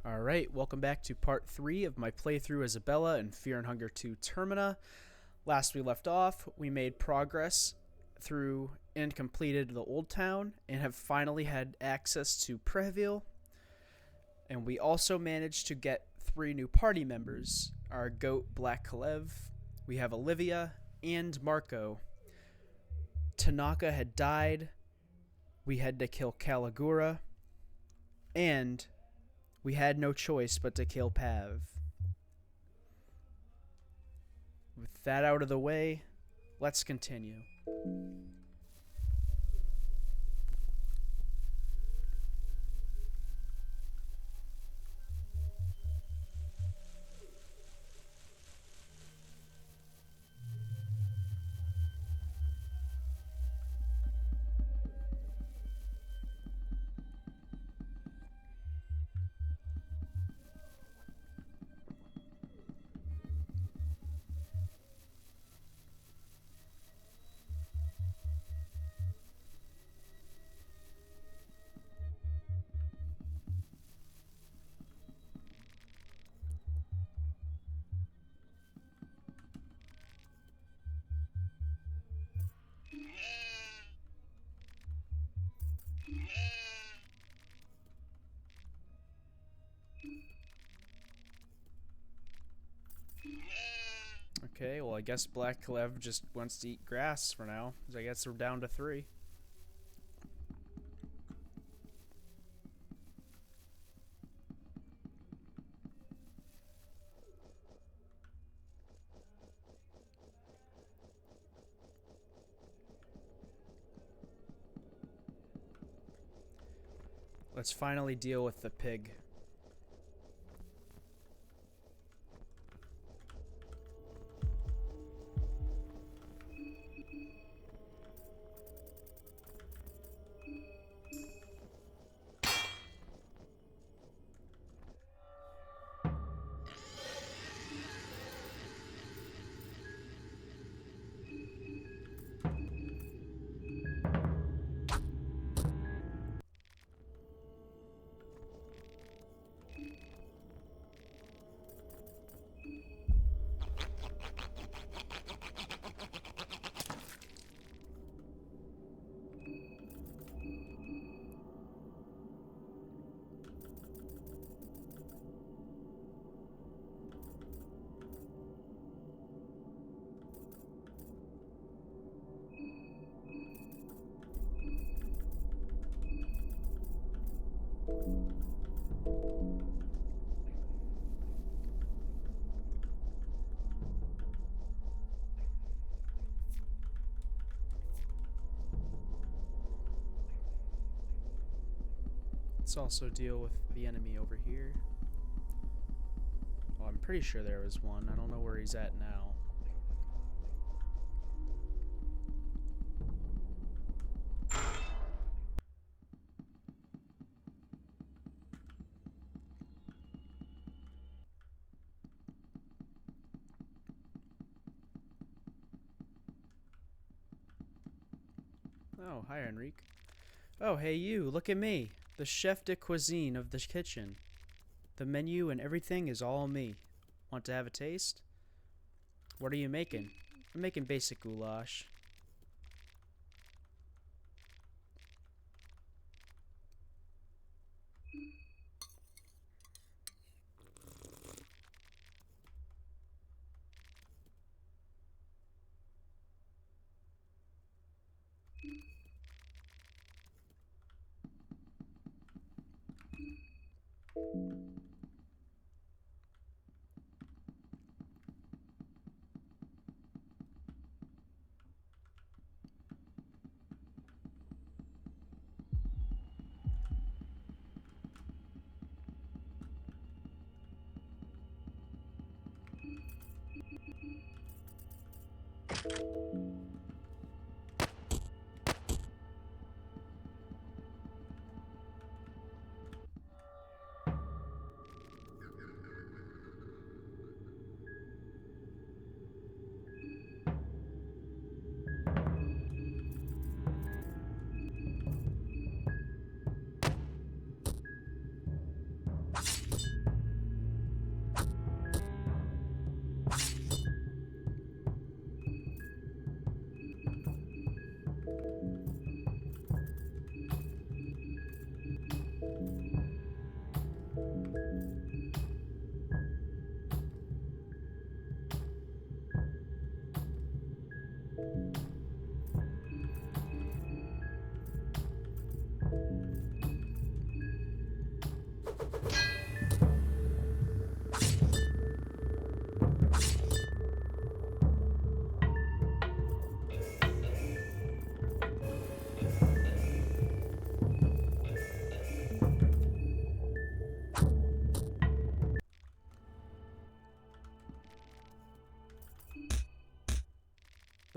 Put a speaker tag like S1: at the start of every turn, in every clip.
S1: Alright, welcome back to part 3 of my playthrough as Isabella in Fear and Hunger 2 Termina. Last we left off, we made progress through and completed the Old Town and have finally had access to Preville. And we also managed to get 3 new party members. Our goat Black Kalev, we have Olivia, and Marco. Tanaka had died, we had to kill Caligura, and we had no choice but to kill Pav. With that out of the way, let's continue. Okay, well I guess Black Kalev just wants to eat grass for now. So I guess we're down to 3. Let's finally deal with the pig. Let's also deal with the enemy over here. Well, I'm pretty sure there was one. I don't know where he's at now. Oh, hi, Enrique. Oh, hey you, look at me. The chef de cuisine of the kitchen. The menu and everything is all me. Want to have a taste? What are you making? I'm making basic goulash.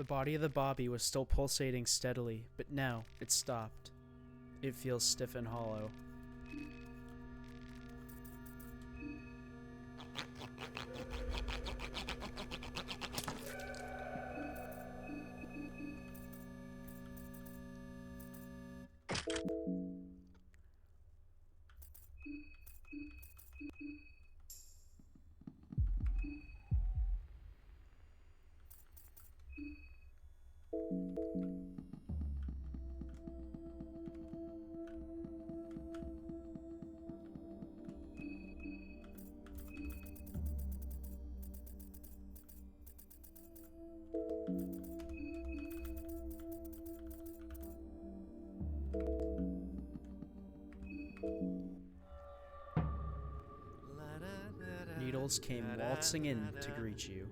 S1: The body of the Bobby was still pulsating steadily, but now it stopped. It feels stiff and hollow. Needles came waltzing in to greet you.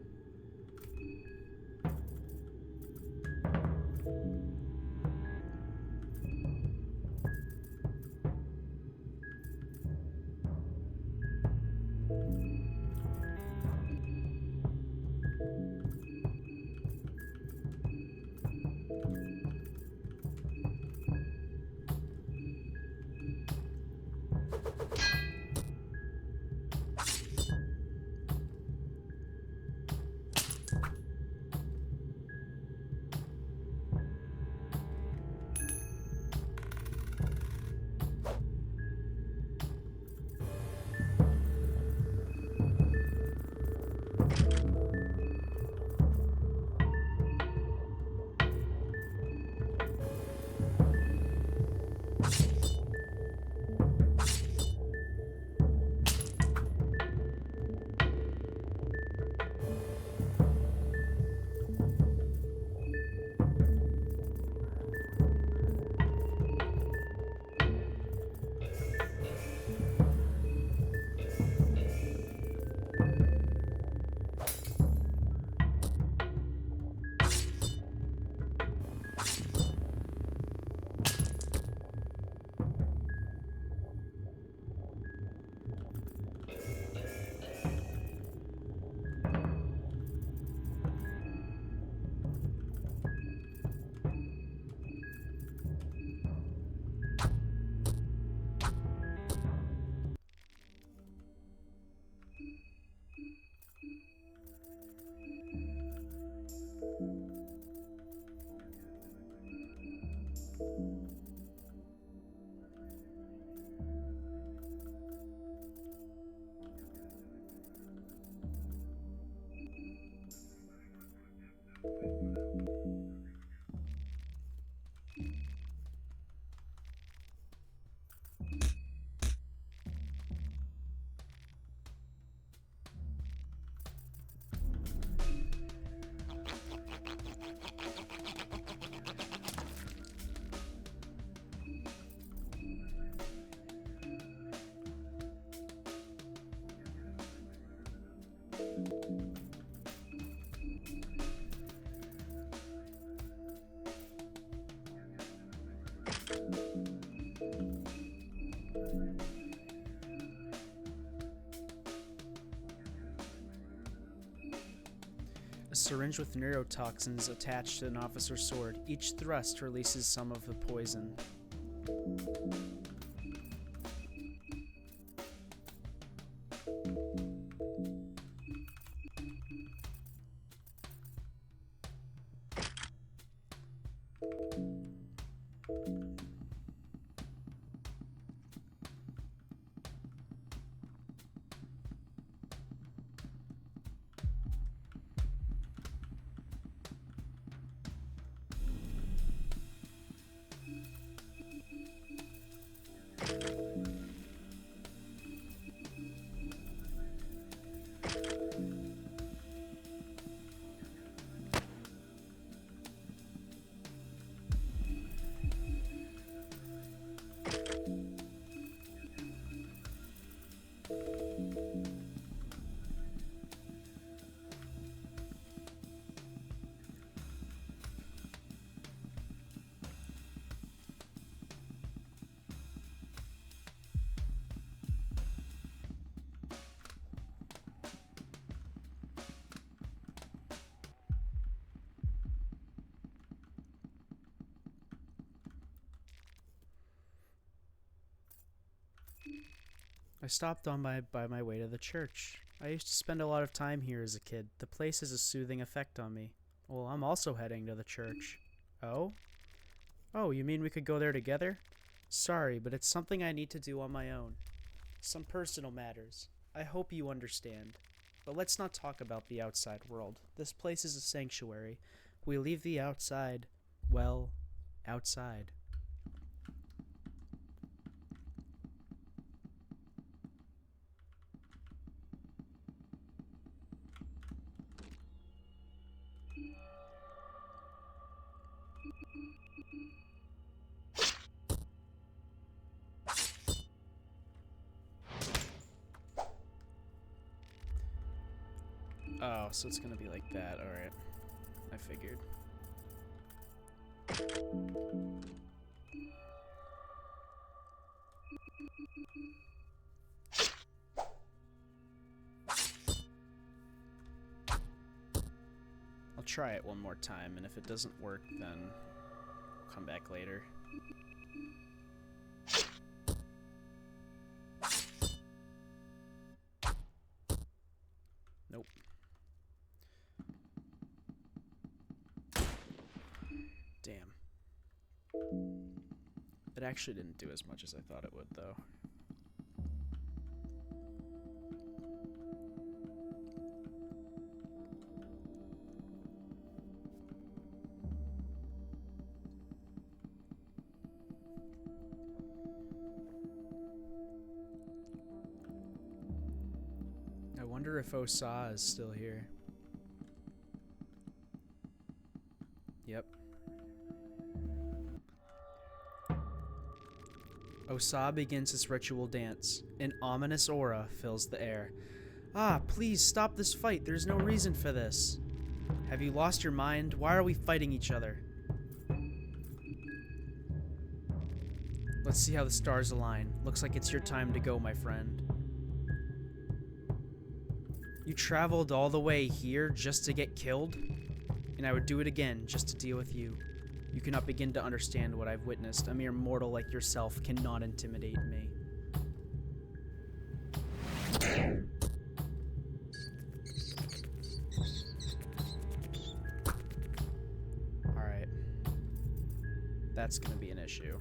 S1: A syringe with neurotoxins attached to an officer's sword. Each thrust releases some of the poison. I stopped on by my way to the church. I used to spend a lot of time here as a kid. The place has a soothing effect on me. Well, I'm also heading to the church. Oh? Oh, you mean we could go there together? Sorry, but it's something I need to do on my own. Some personal matters. I hope you understand. But let's not talk about the outside world. This place is a sanctuary. We leave the outside, well, outside. Oh, so it's gonna be like that. Alright. I figured. I'll try it one more time, and if it doesn't work, then I'll come back later. Nope. Damn. It actually didn't do as much as I thought it would, though. I wonder if Osa is still here. Yep. Osa begins his ritual dance. An ominous aura fills the air. Ah, please stop this fight. There's no reason for this. Have you lost your mind? Why are we fighting each other? Let's see how the stars align. Looks like it's your time to go, my friend. You traveled all the way here just to get killed? And I would do it again just to deal with you. You cannot begin to understand what I've witnessed. A mere mortal like yourself cannot intimidate me. Alright. That's gonna be an issue.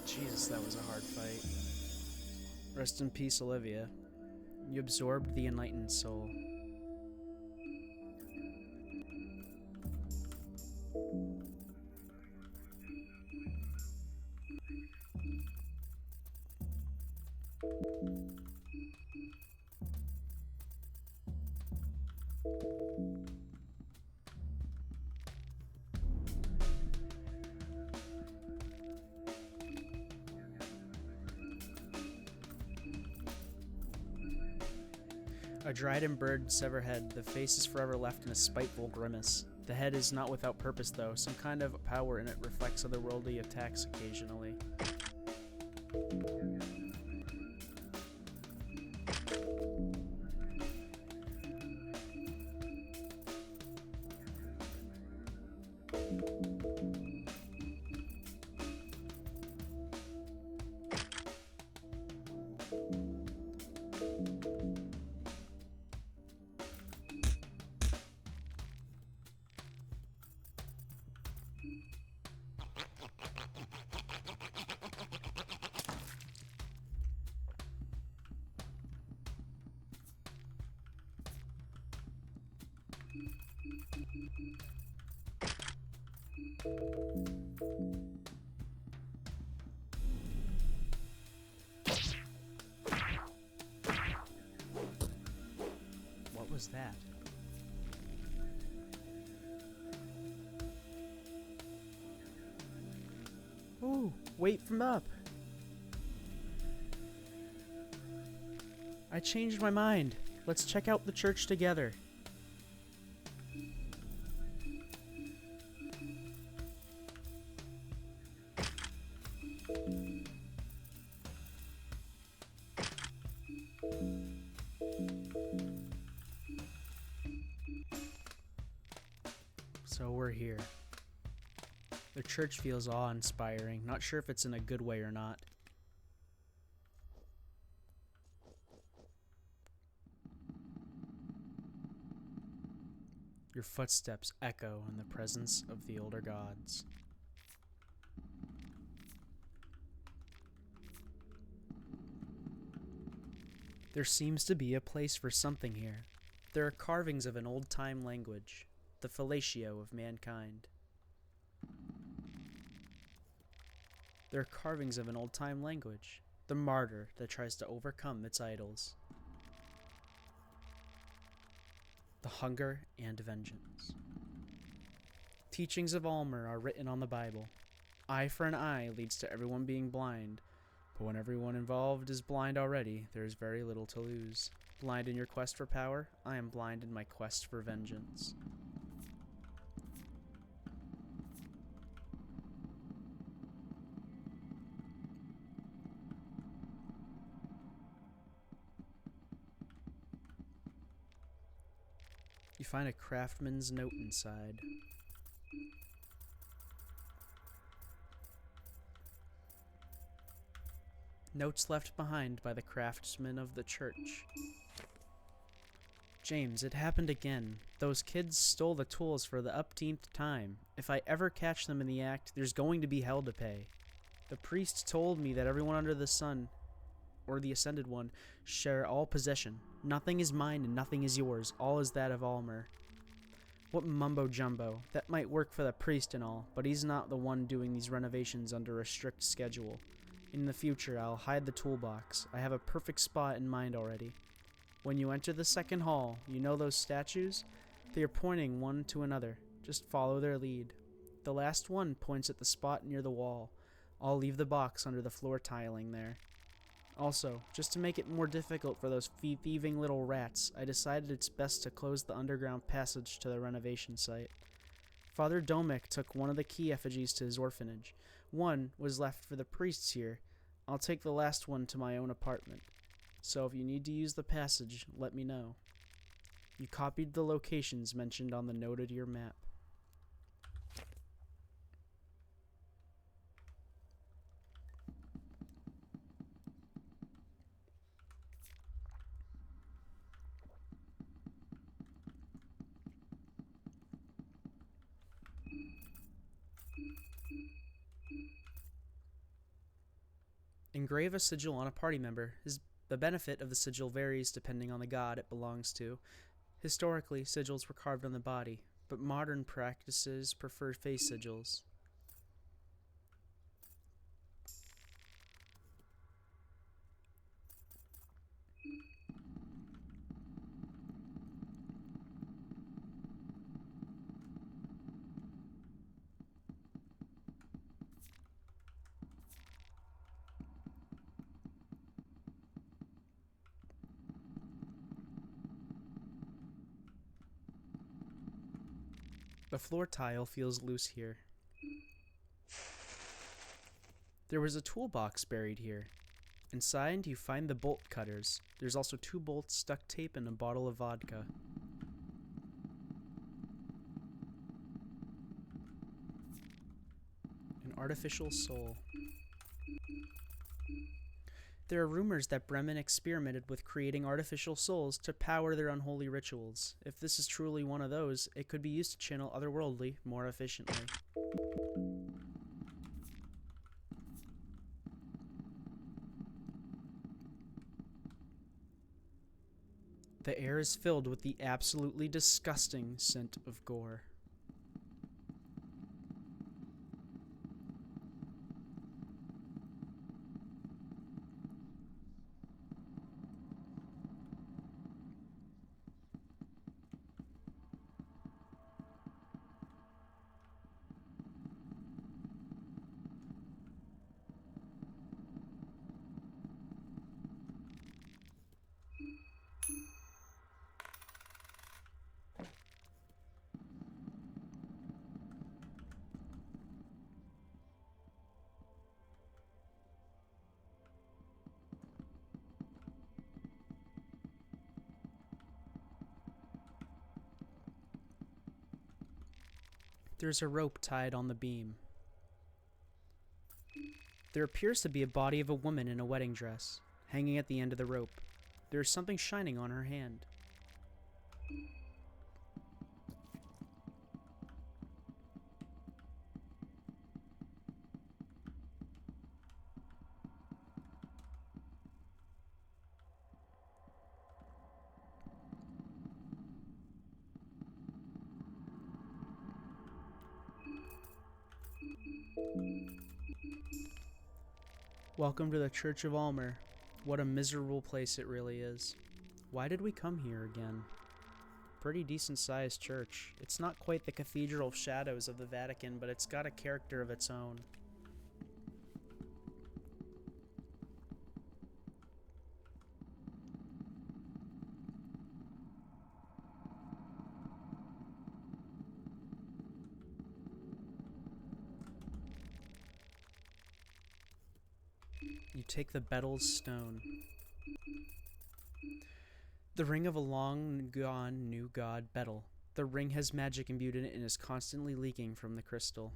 S1: Jesus, that was a hard fight. Rest in peace, Olivia. You absorbed the enlightened soul. A dried and bird sever head. The face is forever left in a spiteful grimace. The head is not without purpose, though. Some kind of power in it reflects otherworldly attacks occasionally. What was that? Ooh, wait from up. I changed my mind. Let's check out the church together. So we're here. The church feels awe-inspiring. Not sure if it's in a good way or not. Your footsteps echo in the presence of the older gods. There seems to be a place for something here. There are carvings of an old-time language, the fellatio of mankind. There are carvings of an old-time language, the martyr that tries to overcome its idols. The hunger and vengeance. Teachings of Almer are written on the Bible. Eye for an eye leads to everyone being blind, but when everyone involved is blind already, there is very little to lose. Blind in your quest for power, I am blind in my quest for vengeance. You find a craftsman's note inside. Notes left behind by the craftsman of the church. James, it happened again. Those kids stole the tools for the upteenth time. If I ever catch them in the act, there's going to be hell to pay. The priest told me that everyone under the sun, or the Ascended One, share all possession. Nothing is mine and nothing is yours. All is that of Almer. What mumbo-jumbo. That might work for the priest and all, but he's not the one doing these renovations under a strict schedule. In the future, I'll hide the toolbox. I have a perfect spot in mind already. When you enter the second hall, you know those statues? They are pointing one to another. Just follow their lead. The last one points at the spot near the wall. I'll leave the box under the floor tiling there. Also, just to make it more difficult for those thieving little rats, I decided it's best to close the underground passage to the renovation site. Father Domek took one of the key effigies to his orphanage. One was left for the priests here. I'll take the last one to my own apartment. So if you need to use the passage, let me know. You copied the locations mentioned on the note of your map. Engrave a sigil on a party member. The benefit of the sigil varies depending on the god it belongs to. Historically, sigils were carved on the body, but modern practices prefer face sigils. The floor tile feels loose here. There was a toolbox buried here. Inside, you find the bolt cutters. There's also 2 bolts, duct tape, and a bottle of vodka. An artificial soul. There are rumors that Bremen experimented with creating artificial souls to power their unholy rituals. If this is truly one of those, it could be used to channel otherworldly more efficiently. The air is filled with the absolutely disgusting scent of gore. There's a rope tied on the beam. There appears to be a body of a woman in a wedding dress, hanging at the end of the rope. There is something shining on her hand. Welcome to the Church of Almer. What a miserable place it really is. Why did we come here again? Pretty decent-sized church. It's not quite the Cathedral of Shadows of the Vatican, but it's got a character of its own. You take the Betel's stone. The ring of a long-gone new god, Betel. The ring has magic imbued in it and is constantly leaking from the crystal.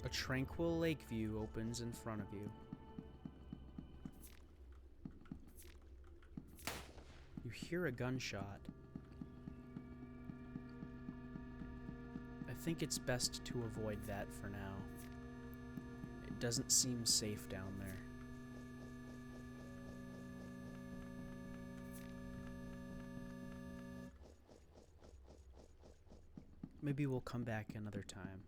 S1: A tranquil lake view opens in front of you. You hear a gunshot. I think it's best to avoid that for now. It doesn't seem safe down there. Maybe we'll come back another time.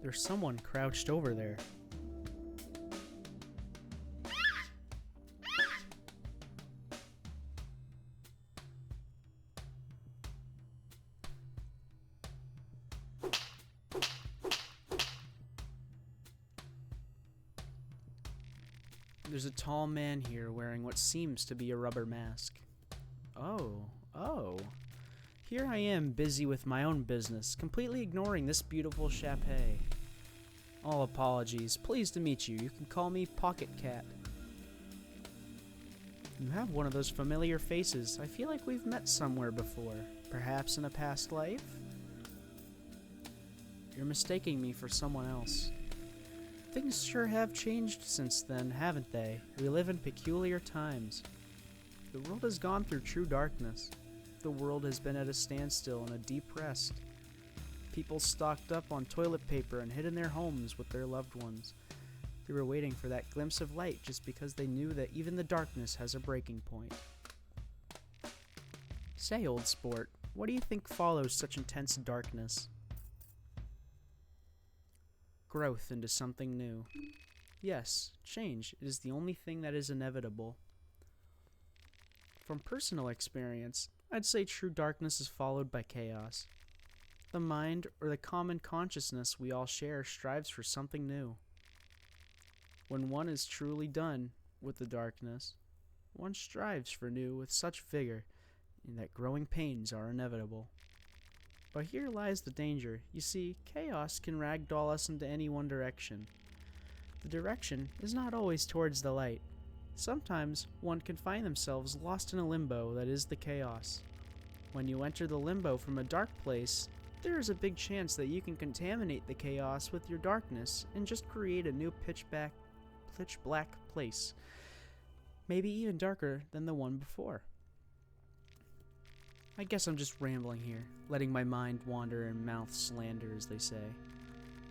S1: There's someone crouched over there. There's a tall man here wearing what seems to be a rubber mask. Oh. Here I am, busy with my own business, completely ignoring this beautiful chapeau. All apologies. Pleased to meet you. You can call me Pocket Cat. You have one of those familiar faces. I feel like we've met somewhere before. Perhaps in a past life? You're mistaking me for someone else. Things sure have changed since then, haven't they? We live in peculiar times. The world has gone through true darkness. The world has been at a standstill and a deep rest. People stocked up on toilet paper and hid in their homes with their loved ones. They were waiting for that glimpse of light just because they knew that even the darkness has a breaking point. Say, old sport, what do you think follows such intense darkness? Growth into something new. Yes, change. It is the only thing that is inevitable. From personal experience, I'd say true darkness is followed by chaos. The mind, or the common consciousness we all share, strives for something new. When one is truly done with the darkness, one strives for new with such vigor that growing pains are inevitable. But here lies the danger. You see, chaos can ragdoll us into any one direction. The direction is not always towards the light. Sometimes one can find themselves lost in a limbo that is the chaos. When you enter the limbo from a dark place, there is a big chance that you can contaminate the chaos with your darkness and just create a new pitch black place. Maybe even darker than the one before. I guess I'm just rambling here, letting my mind wander and mouth slander, as they say.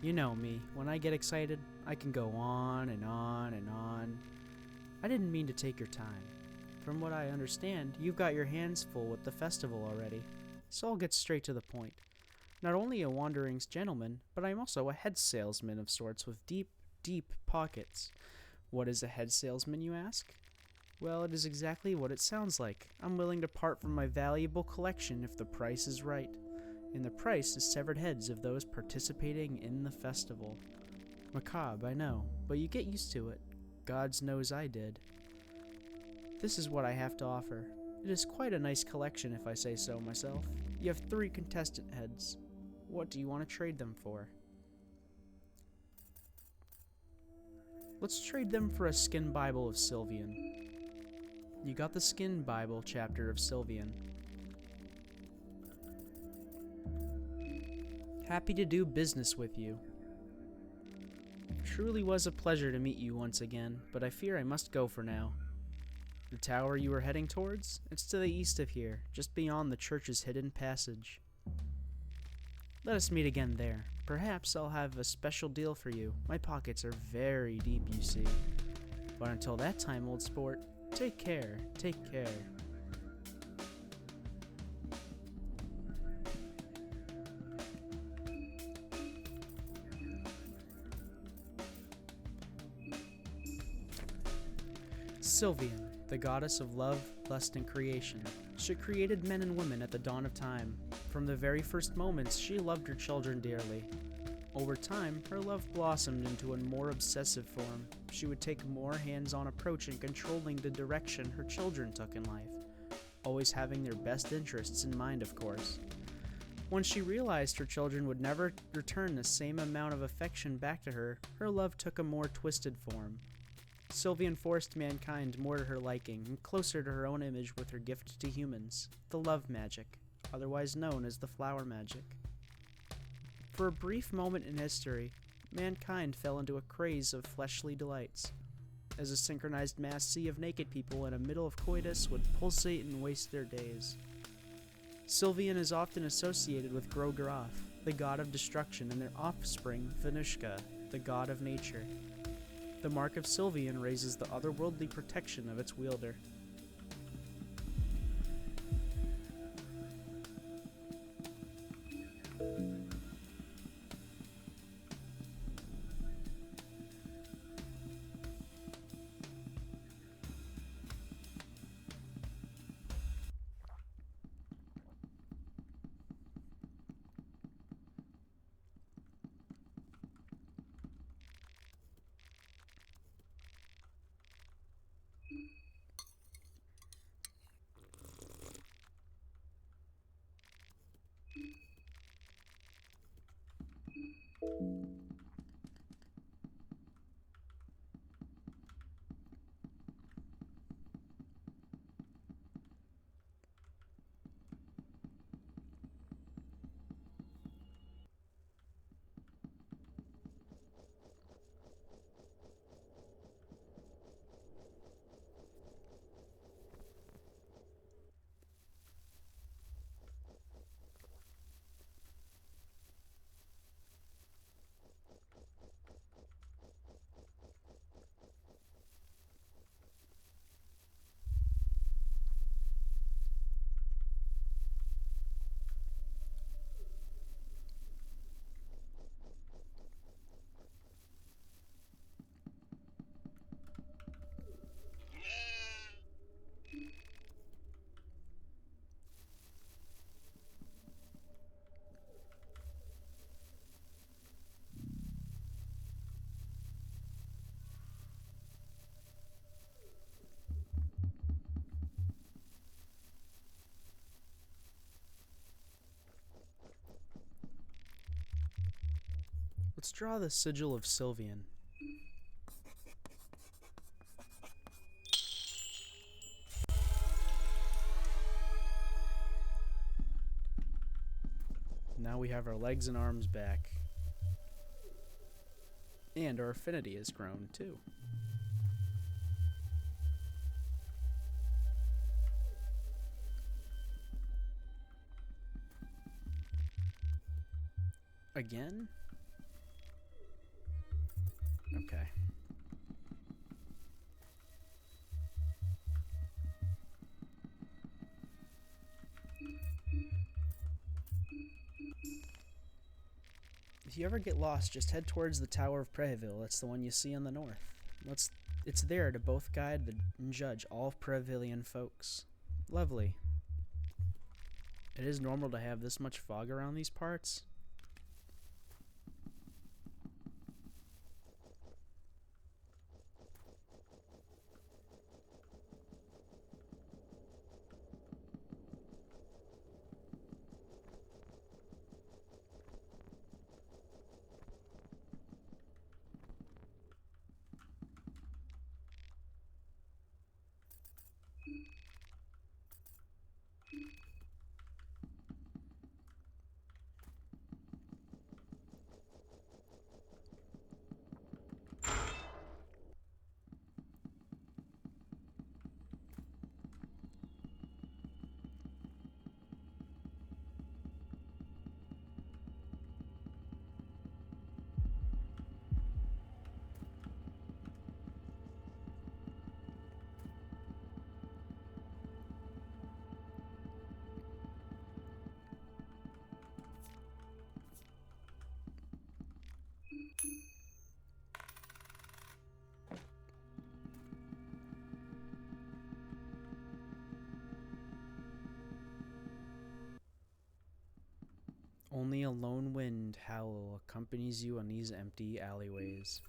S1: You know me, when I get excited, I can go on and on and on. I didn't mean to take your time. From what I understand, you've got your hands full with the festival already, so I'll get straight to the point. Not only a wandering gentleman, but I'm also a head salesman of sorts with deep, deep pockets. What is a head salesman, you ask? Well, it is exactly what it sounds like. I'm willing to part from my valuable collection if the price is right. And the price is severed heads of those participating in the festival. Macabre, I know, but you get used to it. Gods knows I did. This is what I have to offer. It is quite a nice collection if I say so myself. You have 3 contestant heads. What do you want to trade them for? Let's trade them for a skin Bible of Sylvian. You got the Skin Bible chapter of Sylvian. Happy to do business with you. Truly was a pleasure to meet you once again, but I fear I must go for now. The tower you were heading towards? It's to the east of here, just beyond the church's hidden passage. Let us meet again there. Perhaps I'll have a special deal for you. My pockets are very deep, you see. But until that time, old sport, take care, take care. Sylvian, the goddess of love, lust, and creation. She created men and women at the dawn of time. From the very first moments, she loved her children dearly. Over time, her love blossomed into a more obsessive form. She would take a more hands-on approach in controlling the direction her children took in life, always having their best interests in mind, of course. When she realized her children would never return the same amount of affection back to her, her love took a more twisted form. Sylvian forced mankind more to her liking and closer to her own image with her gift to humans, the love magic, otherwise known as the flower magic. For a brief moment in history, mankind fell into a craze of fleshly delights, as a synchronized mass sea of naked people in the middle of coitus would pulsate and waste their days. Sylvian is often associated with Grogroth, the god of destruction, and their offspring, Venushka, the god of nature. The mark of Sylvian raises the otherworldly protection of its wielder. Let's draw the sigil of Sylvian. Now we have our legs and arms back. And our affinity has grown too. Again? Okay. If you ever get lost, just head towards the Tower of Preville. That's the one you see on the north. It's there to both guide and judge all Previllian folks. Lovely. It is normal to have this much fog around these parts. Only a lone wind howl accompanies you on these empty alleyways.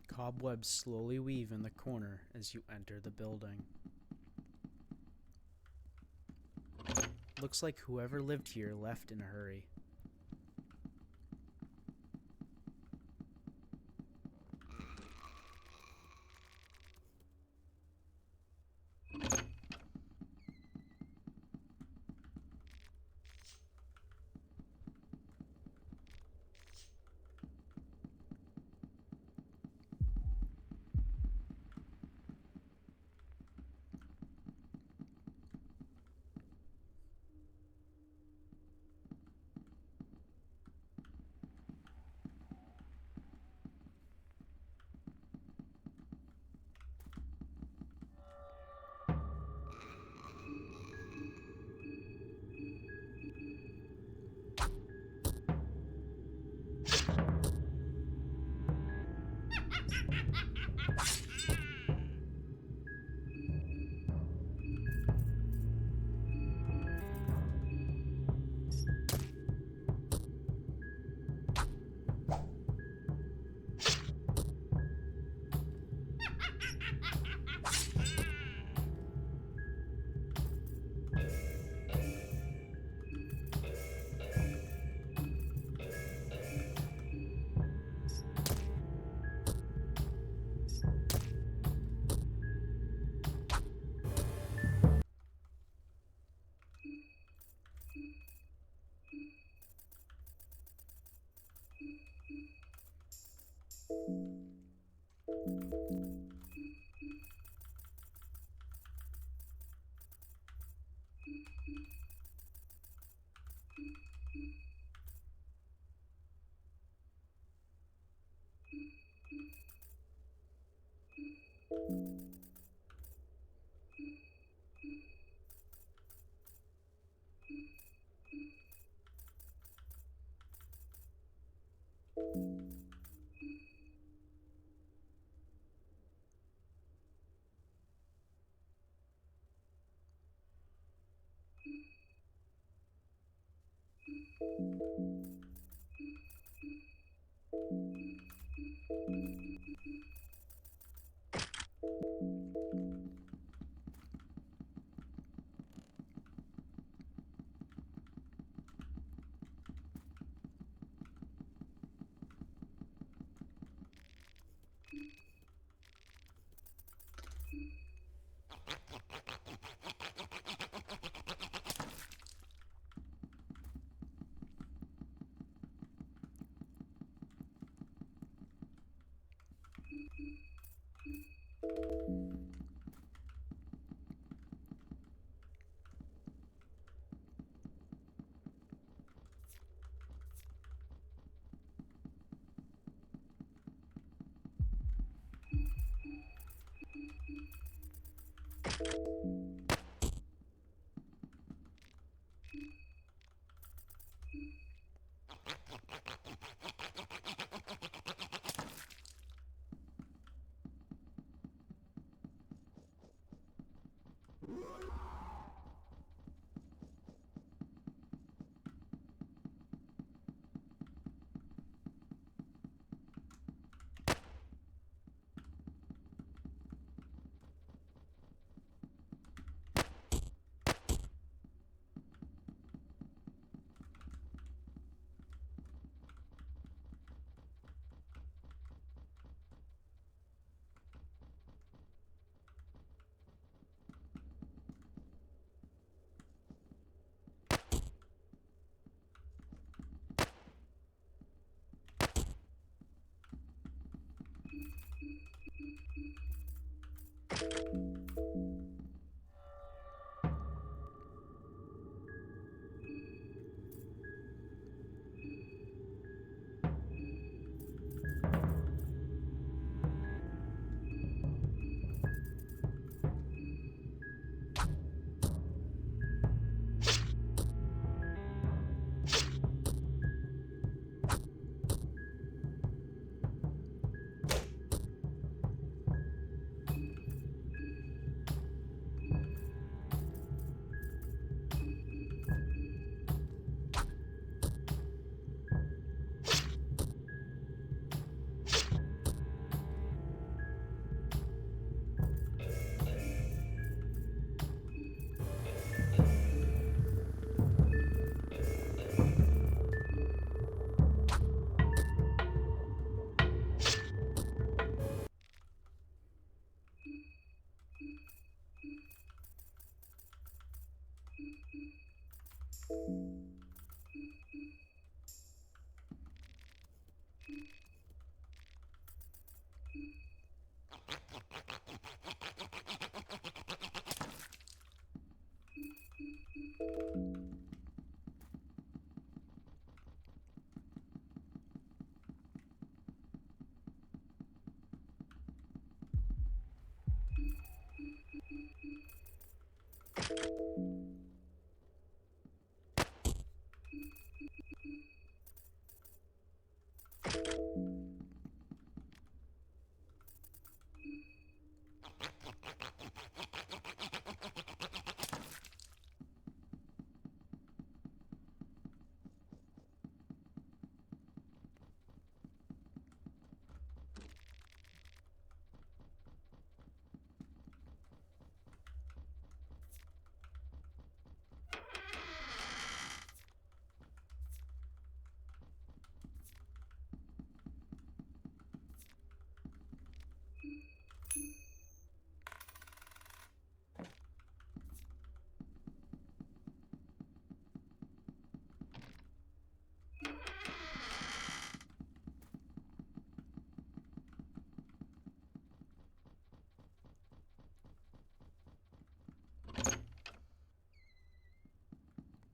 S1: Cobwebs slowly weave in the corner as you enter the building. Looks like whoever lived here left in a hurry.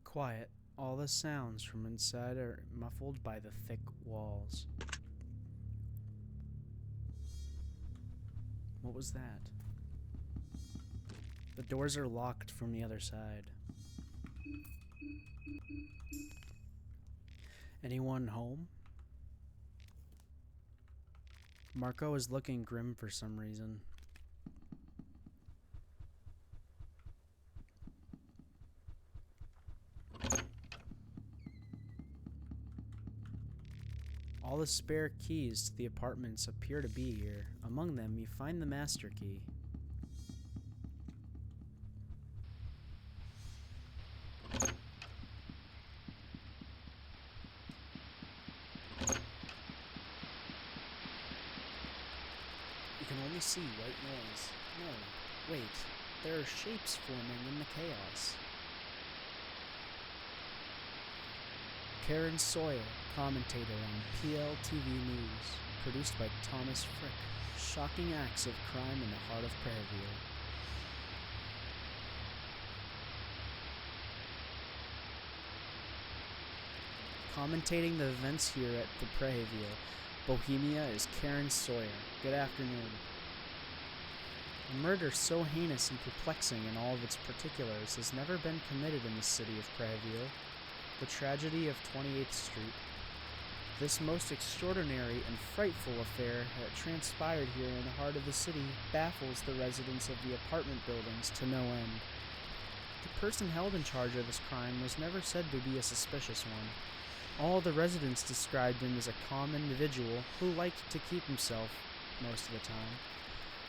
S1: Quiet. All the sounds from inside are muffled by the thick walls. What was that? The doors are locked from the other side. Anyone home? Marco is looking grim for some reason. All the spare keys to the apartments appear to be here. Among them, you find the master key. You can only see white noise. No, wait. There are shapes forming in the chaos. Karen Sawyer, commentator on PLTV News, produced by Thomas Frick. Shocking acts of crime in the heart of Prairieville. Commentating the events here at the Prairieville, Bohemia, is Karen Sawyer. Good afternoon. A murder so heinous and perplexing in all of its particulars has never been committed in the city of Prairieville. The tragedy of 28th Street. This most extraordinary and frightful affair that transpired here in the heart of the city baffles the residents of the apartment buildings to no end. The person held in charge of this crime was never said to be a suspicious one. All the residents described him as a calm individual who liked to keep himself most of the time.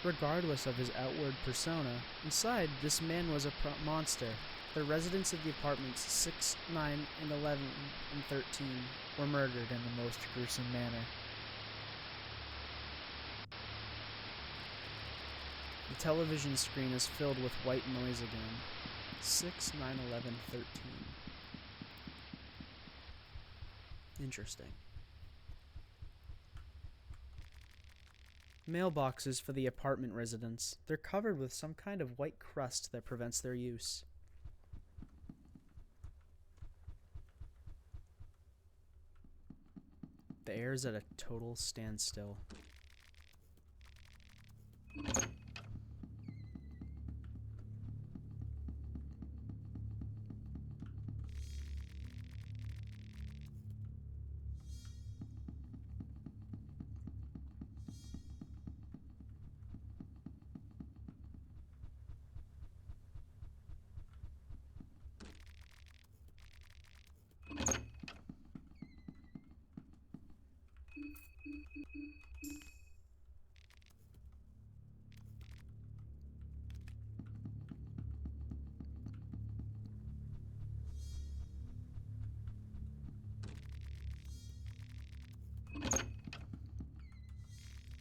S1: Regardless of his outward persona, inside this man was a monster. The residents of the apartments 6, 9, and 11, and 13 were murdered in the most gruesome manner. The television screen is filled with white noise again. 6, 9, 11, 13. Interesting. Mailboxes for the apartment residents. They're covered with some kind of white crust that prevents their use. The air is at a total standstill.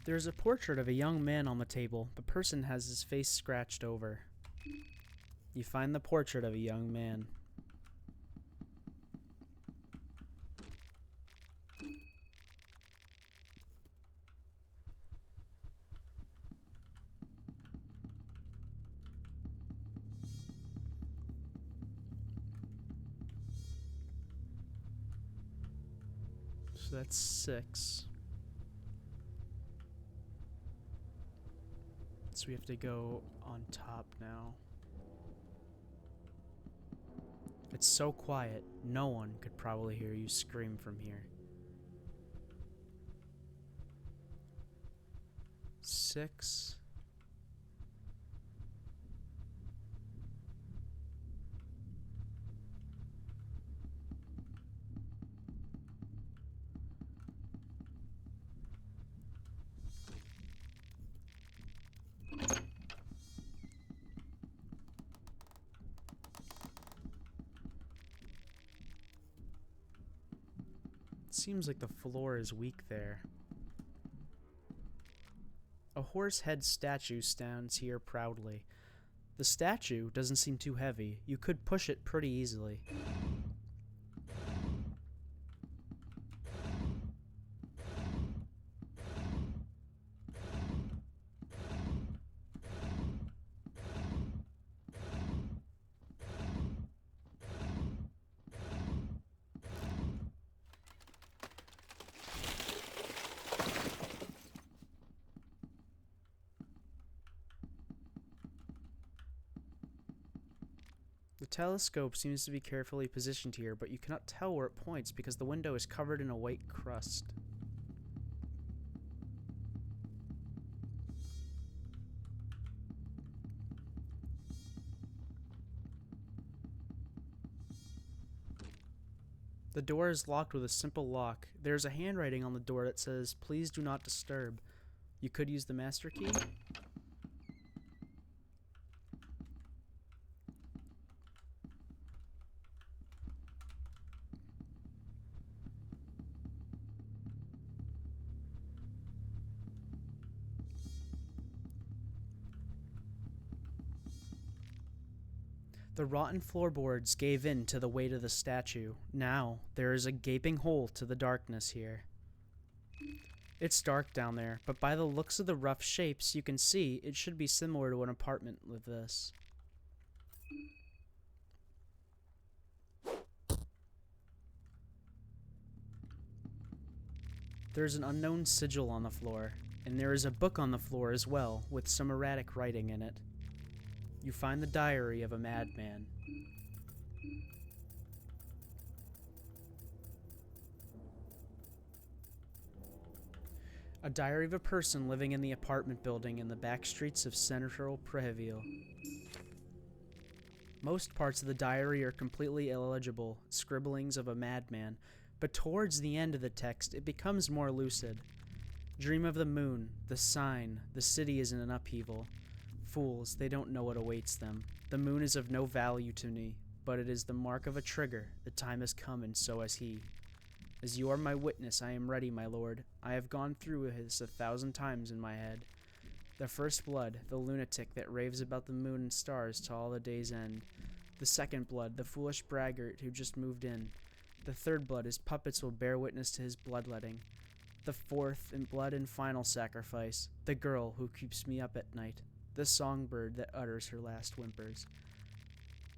S1: There's a portrait of a young man on the table. The person has his face scratched over. You find the portrait of a young man. So that's 6. So we have to go on top now. It's so quiet, no one could probably hear you scream from here. 6. Seems like the floor is weak there. A horse head statue stands here proudly. The statue doesn't seem too heavy. You could push it pretty easily. The telescope seems to be carefully positioned here, but you cannot tell where it points because the window is covered in a white crust. The door is locked with a simple lock. There's a handwriting on the door that says, "Please do not disturb." You could use the master key. The rotten floorboards gave in to the weight of the statue. Now, there is a gaping hole to the darkness here. It's dark down there, but by the looks of the rough shapes, you can see it should be similar to an apartment with this. There's an unknown sigil on the floor, and there is a book on the floor as well, with some erratic writing in it. You find the diary of a madman. A diary of a person living in the apartment building in the back streets of Central Preheville. Most parts of the diary are completely illegible, scribblings of a madman, but towards the end of the text it becomes more lucid. Dream of the moon, the sign, the city is in an upheaval. Fools, they don't know what awaits them. The moon is of no value to me, but it is the mark of a trigger. The time has come, and so has he. As you are my witness, I am ready, my lord. I have gone through this 1,000 times in my head. The first blood, the lunatic that raves about the moon and stars till all the day's end. The second blood, the foolish braggart who just moved in. The third blood, his puppets will bear witness to his bloodletting. The fourth, and blood and final sacrifice, the girl who keeps me up at night. The songbird that utters her last whimpers.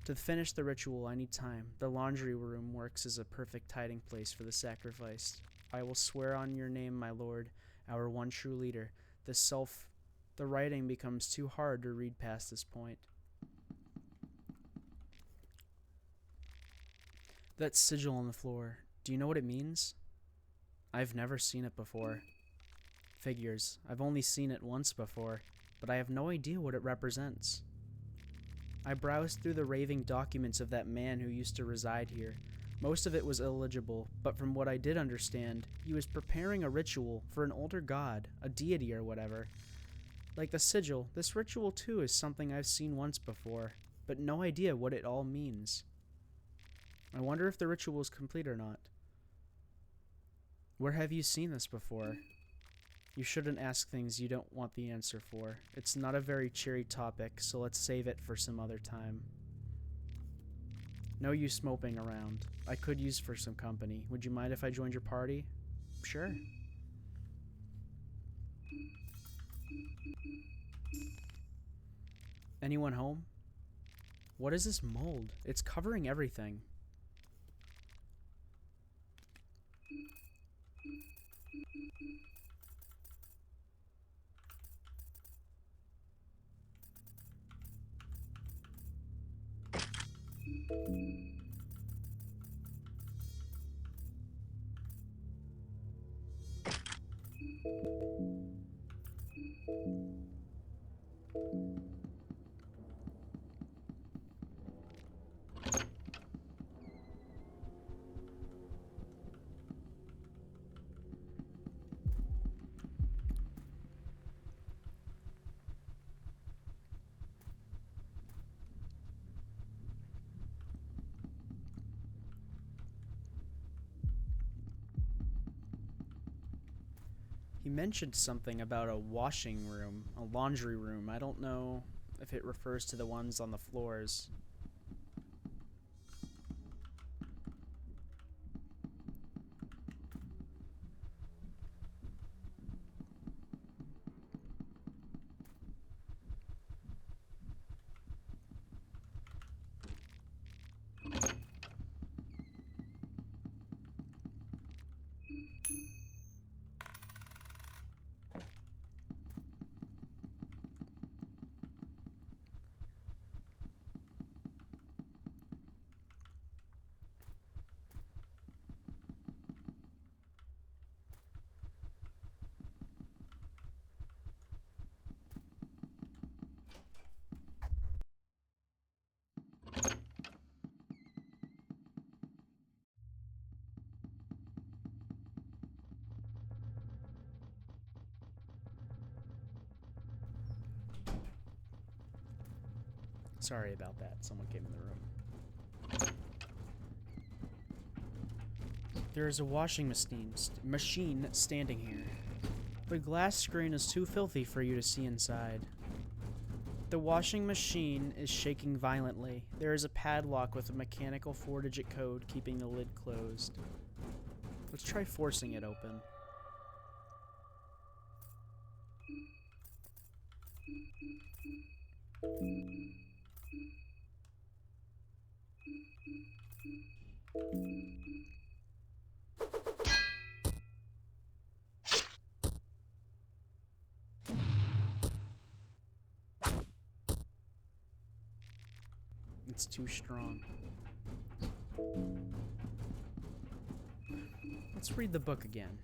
S1: To finish the ritual, I need time. The laundry room works as a perfect hiding place for the sacrifice. I will swear on your name, my lord, our one true leader. The writing becomes too hard to read past this point. That sigil on the floor, do you know what it means? I've never seen it before. Figures, I've only seen it once before, but I have no idea what it represents. I browsed through the raving documents of that man who used to reside here. Most of it was illegible, but from what I did understand, he was preparing a ritual for an older god, a deity or whatever. Like the sigil, this ritual too is something I've seen once before, but no idea what it all means. I wonder if the ritual is complete or not. Where have you seen this before? You shouldn't ask things you don't want the answer for. It's not a very cheery topic, so let's save it for some other time. No use moping around. I could use for some company. Would you mind if I joined your party? Sure. Anyone home? What is this mold? It's covering everything. He mentioned something about a washing room, a laundry room. I don't know if it refers to the ones on the floors. Sorry about that. Someone came in the room. There is a washing machine standing here. The glass screen is too filthy for you to see inside. The washing machine is shaking violently. There is a padlock with a mechanical 4-digit code keeping the lid closed. Let's try forcing it open. It's too strong. Let's read the book again.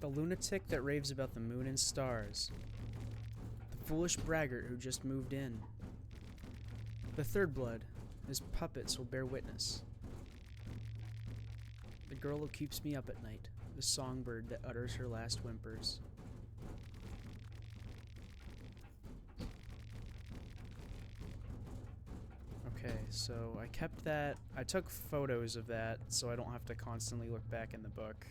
S1: The lunatic that raves about the moon and stars. The foolish braggart who just moved in. The third blood. His puppets will bear witness. The girl who keeps me up at night. The songbird that utters her last whimpers. Okay, so I kept that. I took photos of that so I don't have to constantly look back in the book.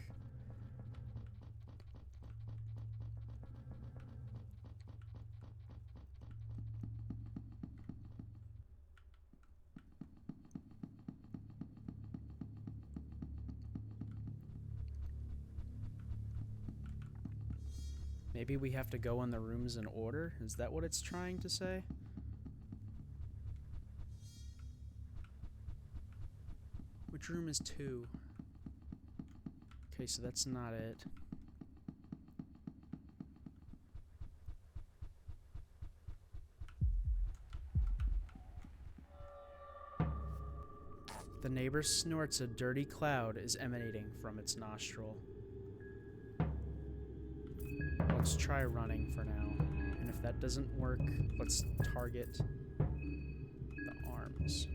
S1: Maybe we have to go in the rooms in order? Is that what it's trying to say? Which room is 2? Okay, so that's not it. The neighbor snorts. A dirty cloud is emanating from its nostril. Let's try running for now. And if that doesn't work, let's target the arms.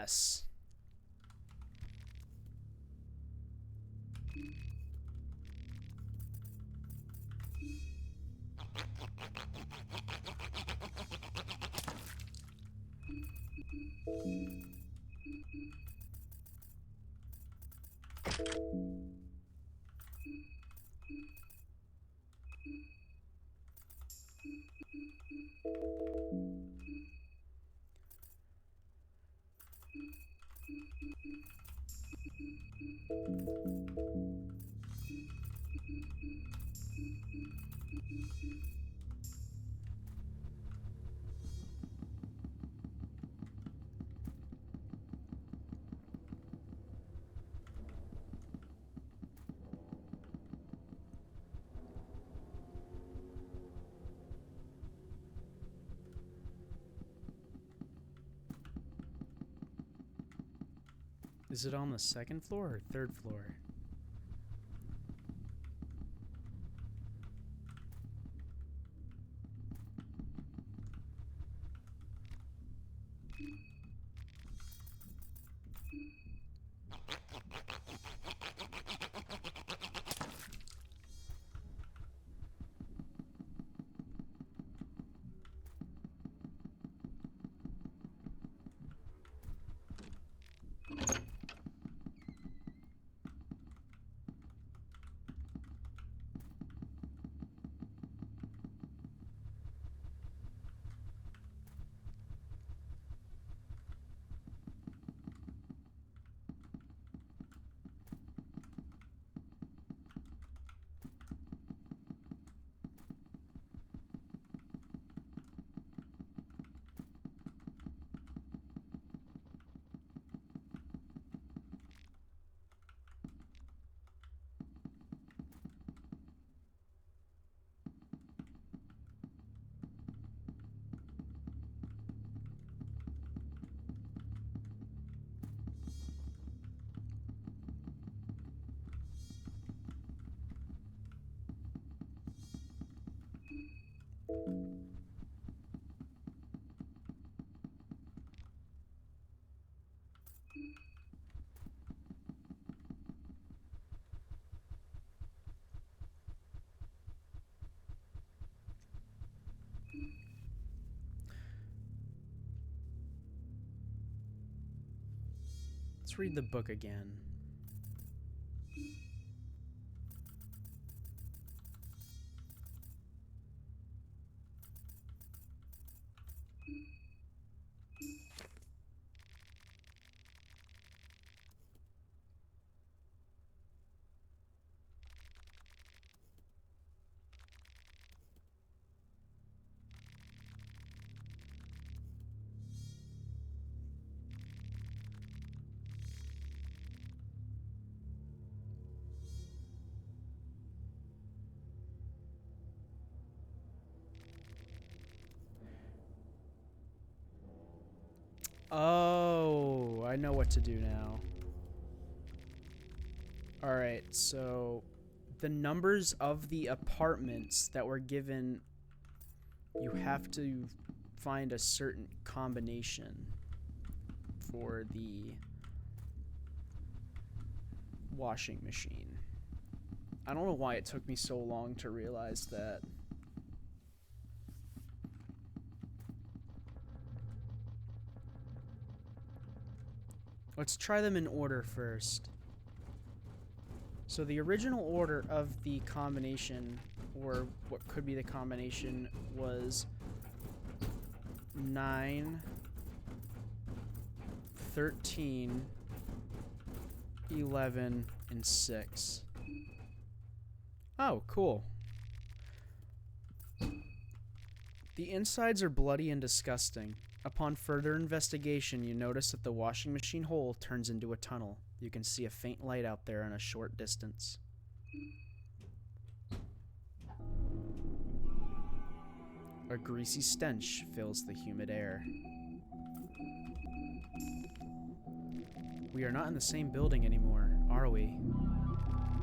S1: mess. Is it on the second floor or third floor? Let's read the book again. Oh, I know what to do now. Alright, so the numbers of the apartments that were given, you have to find a certain combination for the washing machine. I don't know why it took me so long to realize that. Let's try them in order first. So the original order of the combination, or what could be the combination, was 9, 13, 11, and 6. Oh, cool. The insides are bloody and disgusting. Upon further investigation, you notice that the washing machine hole turns into a tunnel. You can see a faint light out there in a short distance. A greasy stench fills the humid air. We are not in the same building anymore, are we?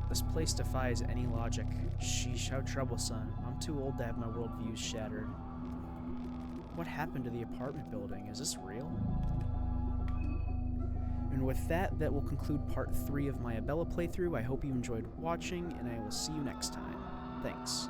S1: This place defies any logic. Sheesh, how troublesome. I'm too old to have my worldviews shattered. What happened to the apartment building? Is this real? And with that, that will conclude part 3 of my Abella playthrough. I hope you enjoyed watching, and I will see you next time. Thanks.